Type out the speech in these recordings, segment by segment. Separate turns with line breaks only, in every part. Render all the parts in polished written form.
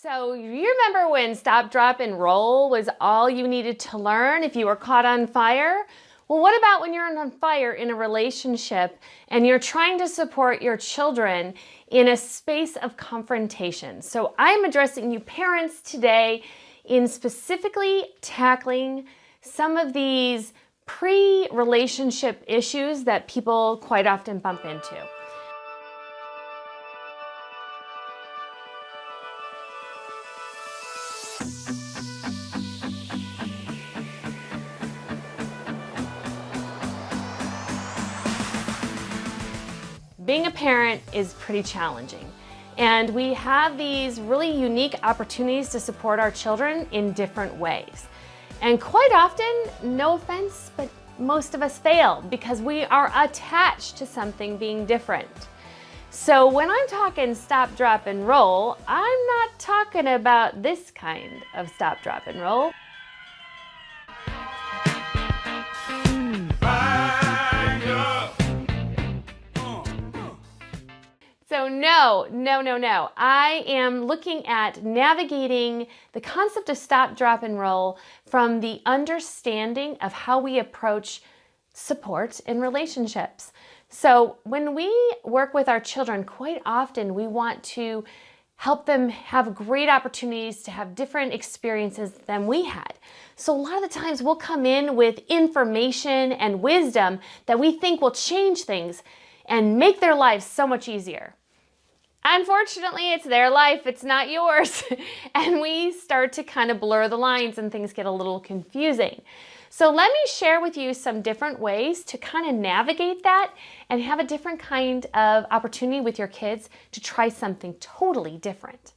So you remember when stop, drop, and roll was all you needed to learn if you were caught on fire? Well, what about when you're on fire in a relationship and you're trying to support your children in a space of confrontation? So I'm addressing you parents today in specifically tackling some of these pre-relationship issues that people quite often bump into. Being a parent is pretty challenging, and we have these really unique opportunities to support our children in different ways. And quite often, no offense, but most of us fail because we are attached to something being different. So when I'm talking stop, drop, and roll, I'm not talking about this kind of stop, drop, and roll. So no. I am looking at navigating the concept of stop, drop, and roll from the understanding of how we approach support in relationships. So when we work with our children, quite often we want to help them have great opportunities to have different experiences than we had. So a lot of the times we'll come in with information and wisdom that we think will change things and make their lives so much easier. Unfortunately, it's their life, it's not yours. And we start to kind of blur the lines and things get a little confusing. So let me share with you some different ways to kind of navigate that and have a different kind of opportunity with your kids to try something totally different.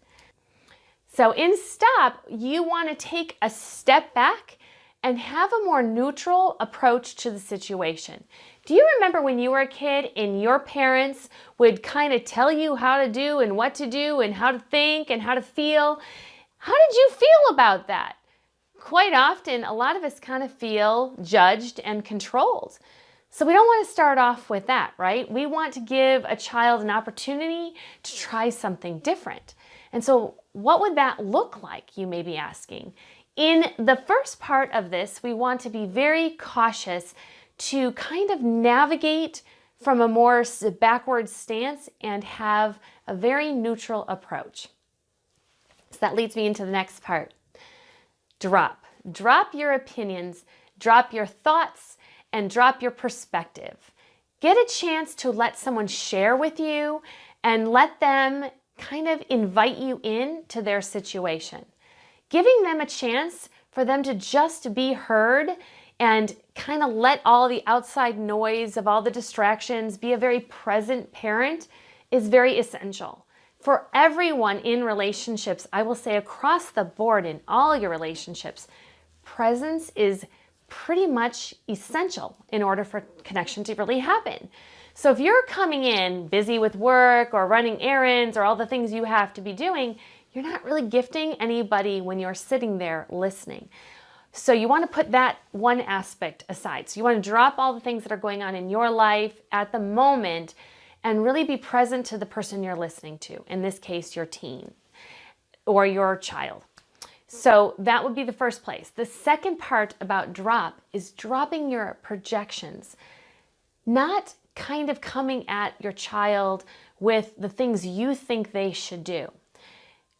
So in stop, you want to take a step back and have a more neutral approach to the situation. Do you remember when you were a kid and your parents would kind of tell you how to do and what to do and how to think and how to feel? How did you feel about that? Quite often, a lot of us kind of feel judged and controlled. So we don't want to start off with that, right? We want to give a child an opportunity to try something different. And so what would that look like, you may be asking? In the first part of this, we want to be very cautious to kind of navigate from a more backward stance and have a very neutral approach. So that leads me into the next part. Drop. Drop your opinions, drop your thoughts, and drop your perspective. Get a chance to let someone share with you and let them kind of invite you into their situation. Giving them a chance for them to just be heard and kind of let all the outside noise of all the distractions, be a very present parent is very essential. For everyone in relationships, I will say across the board in all your relationships, presence is pretty much essential in order for connection to really happen. So if you're coming in busy with work or running errands or all the things you have to be doing, you're not really gifting anybody when you're sitting there listening. So you want to put that one aspect aside. So you want to drop all the things that are going on in your life at the moment and really be present to the person you're listening to. In this case, your teen or your child. So that would be the first place. The second part about drop is dropping your projections. Not kind of coming at your child with the things you think they should do.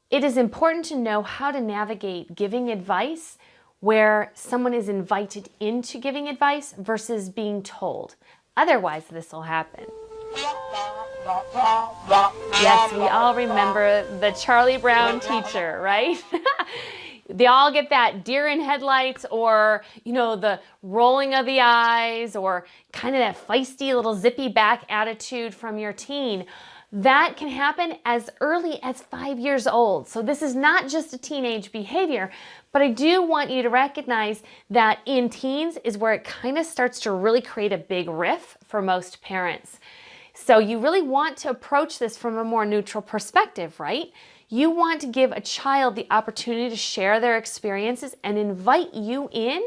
It is important to know how to navigate giving advice where someone is invited into giving advice versus being told. Otherwise, this will happen. Yes, we all remember the Charlie Brown teacher, right? They all get that deer in headlights or, the rolling of the eyes or kind of that feisty little zippy back attitude from your teen. That can happen as early as 5 years old. So this is not just a teenage behavior, but I do want you to recognize that in teens is where it kind of starts to really create a big riff for most parents. So you really want to approach this from a more neutral perspective, right? You want to give a child the opportunity to share their experiences and invite you in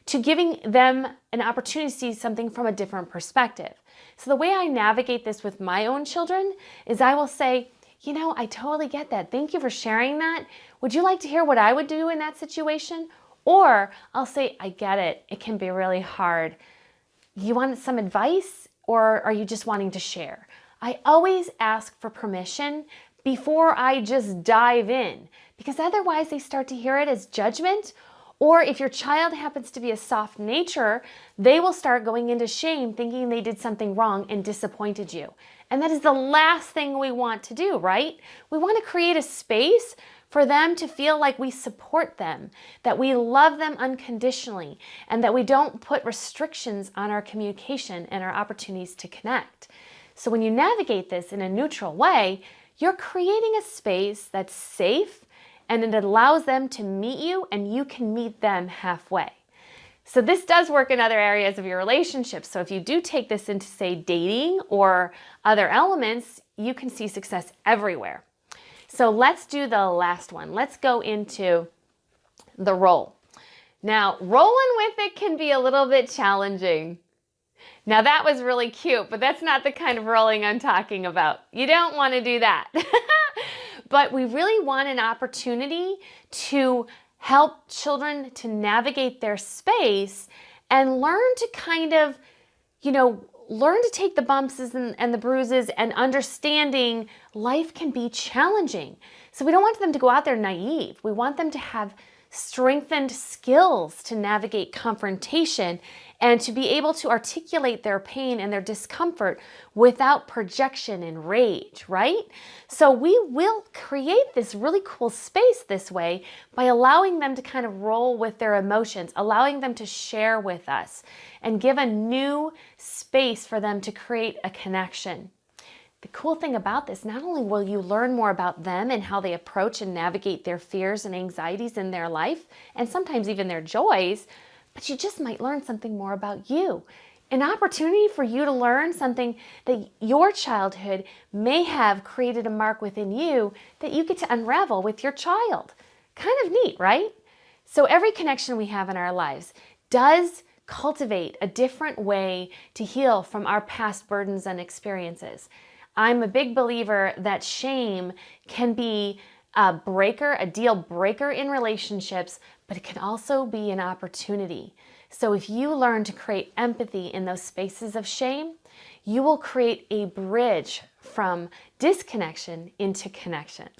to giving them an opportunity to see something from a different perspective. So the way I navigate this with my own children is I will say, I totally get that. Thank you for sharing that. Would you like to hear what I would do in that situation? Or I'll say, I get it. It can be really hard. You want some advice, or are you just wanting to share? I always ask for permission before I just dive in, because otherwise they start to hear it as judgment. Or if your child happens to be a soft nature, they will start going into shame, thinking they did something wrong and disappointed you. And that is the last thing we want to do, right? We want to create a space for them to feel like we support them, that we love them unconditionally, and that we don't put restrictions on our communication and our opportunities to connect. So when you navigate this in a neutral way, you're creating a space that's safe, and it allows them to meet you, and you can meet them halfway. So this does work in other areas of your relationship. So if you do take this into, say, dating or other elements, you can see success everywhere. So let's do the last one. Let's go into the roll. Now, rolling with it can be a little bit challenging. Now that was really cute, but that's not the kind of rolling I'm talking about. You don't want to do that. But we really want an opportunity to help children to navigate their space and learn to kind of, learn to take the bumps and the bruises, and understanding life can be challenging. So we don't want them to go out there naive. We want them to have strengthened skills to navigate confrontation and to be able to articulate their pain and their discomfort without projection and rage, right? So we will create this really cool space this way by allowing them to kind of roll with their emotions, allowing them to share with us, and give a new space for them to create a connection. The cool thing about this, not only will you learn more about them and how they approach and navigate their fears and anxieties in their life, and sometimes even their joys, but you just might learn something more about you. An opportunity for you to learn something that your childhood may have created a mark within you that you get to unravel with your child. Kind of neat, right? So every connection we have in our lives does cultivate a different way to heal from our past burdens and experiences. I'm a big believer that shame can be a deal breaker in relationships, but it can also be an opportunity. So if you learn to create empathy in those spaces of shame, you will create a bridge from disconnection into connection.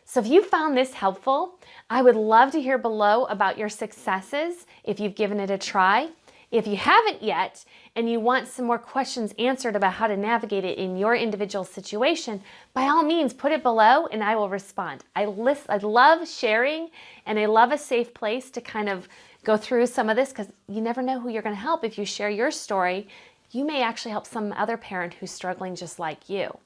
So if you found this helpful, I would love to hear below about your successes if you've given it a try. If you haven't yet, and you want some more questions answered about how to navigate it in your individual situation, by all means, put it below and I will respond. I love sharing, and I love a safe place to kind of go through some of this, because you never know who you're going to help. If you share your story, you may actually help some other parent who's struggling just like you.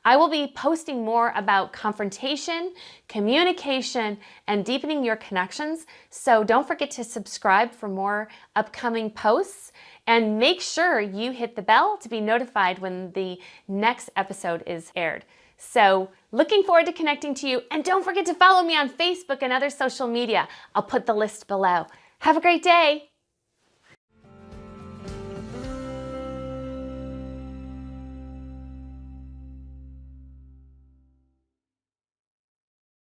I will be posting more about confrontation, communication, and deepening your connections. So don't forget to subscribe for more upcoming posts, and make sure you hit the bell to be notified when the next episode is aired. So looking forward to connecting to you, and don't forget to follow me on Facebook and other social media. I'll put the list below. Have a great day.